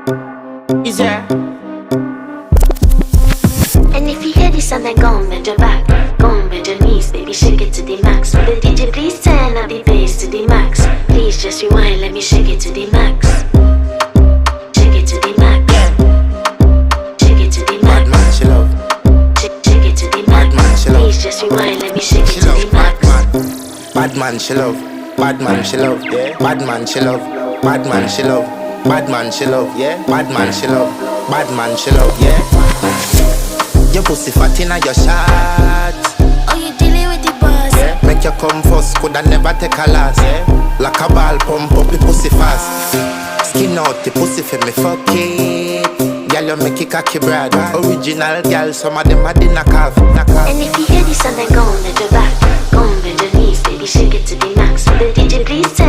Is there? And if you hear this and then go on bend your back, go on bend your knees, baby, shake it to the max. Will the DJ please turn up the bass to the max? Please just rewind, let me shake it to the max. Shake it to the max. Shake it to the max. Bad man, she love. Shake it to the max. Bad man, she love. Please just rewind, let me shake it She to love the max. bad man, she love. Bad man, she love. Yeah. Bad man, she love. Bad man, she love. Bad man, she love. Yeah. Bad man, she love. Bad man, she love. Yeah. Your pussy fat inna your shot. Oh, you dealing with the boss? Yeah. Make you come first, coulda never take a last. Yeah. Like a ball pump up the pussy fast. Skin out the pussy for me fuck it. Girl, you make it cocky brad. Original girl, some of them a din a calf. And if you hear this and then go on bend your back, go on bend your knees, baby, shake it to the max. Will the DJ please turn